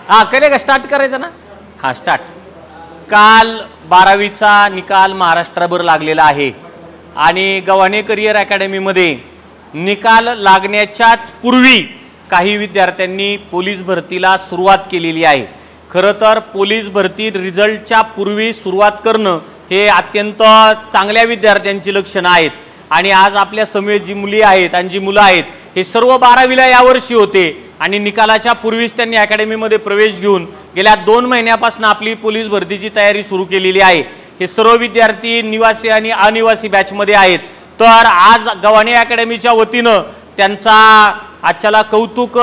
हा करे का स्टार्ट करायचं ना? हा स्टार्ट. काल 12वीचा निकाल महाराष्ट्रभर लागलेला आहे आणि गव्हाणे करिअर अकॅडमीमध्ये निकाल लागण्याच्याच पूर्वी काही विद्यार्थ्यांनी पोलीस भरतीला सुरुवात केलेली आहे. खरं तर पोलीस भरती रिझल्टच्या पूर्वी सुरुवात करणं हे अत्यंत चांगल्या विद्यार्थ्यांची लक्षणं आहेत आणि आज आपल्या समेत जी मुली आहेत आणि जी मुलं आहेत हे सर्व 12वीला यावर्षी होते आणि निकालाच्या पूर्वीच त्यांनी अकॅडमीमध्ये प्रवेश घेऊन गेल्या 2 महिन्यापासून आपली पोलीस भरतीची तयारी सुरू केलेली आहे. हे सर्व विद्यार्थी निवासी आणि अनिवासी बॅचमध्ये आहेत. तर आज गव्हाणे अकॅडमीच्या वतीनं त्यांचा आजच्याला कौतुक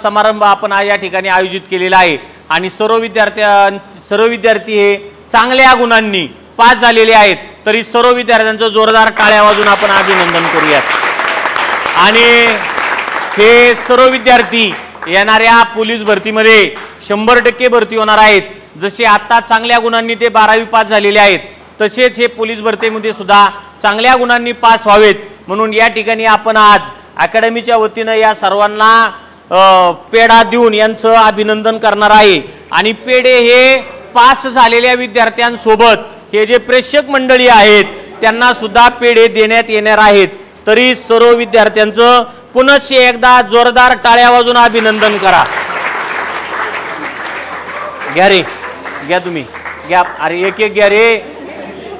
समारंभ आपण या ठिकाणी आयोजित केलेला आहे आणि सर्व विद्यार्थी हे चांगल्या गुणांनी पास झालेले आहेत. तरी सर्व विद्यार्थ्यांचं जोरदार टाळ्या वाजवून आपण अभिनंदन करूयात. आणि हे सर्व विद्यार्थी येणाऱ्या पोलीस भरतीमध्ये 100% भरती होणार आहेत. जसे आता चांगल्या गुणांनी ते 12वी पास झालेले आहेत तसेच हे पोलीस भरतीमध्ये सुद्धा चांगल्या गुणांनी पास व्हावेत म्हणून या ठिकाणी आपण आज अकॅडमीच्या वतीनं या सर्वांना पेढा देऊन यांचं अभिनंदन करणार आहे. आणि पेढे हे पास झालेल्या विद्यार्थ्यांसोबत हे जे प्रेक्षक मंडळी आहेत त्यांना सुद्धा पेढे देण्यात येणार आहेत. तरी सर्व विद्यार्थ्यांचं पुनश्च एकदा जोरदार टाळ्या वाजून अभिनंदन करा. घ्या रे, घ्या तुम्ही घ्या. अरे एक एक घ्या रे,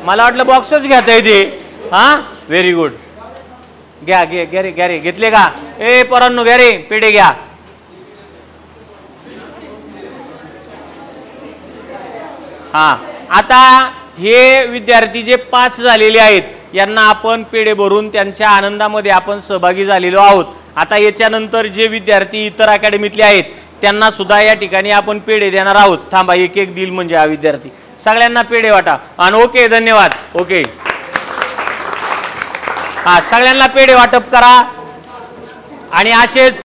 मला वाटलं बॉक्सच घेता येते. हा व्हेरी गुड. घ्या घे घ्या रे, घ्या रे. घेतले का? ए पोरांनो घ्या रे, पेढे घ्या. हा आता हे विद्यार्थी जे पास झालेले आहेत यांना आपण पेढे भरून त्यांच्या आनंदामध्ये आपण सहभागी झालेलो आहोत. आता याच्यानंतर जे विद्यार्थी इतर अकॅडमीतले आहेत त्यांना सुद्धा या ठिकाणी आपण पेढे देणार आहोत. थांबा, एक एक दिल म्हणजे हा विद्यार्थी. सगळ्यांना पेढे वाटा. आणि ओके, धन्यवाद. ओके, हा सगळ्यांना पेढे वाटप करा आणि असेच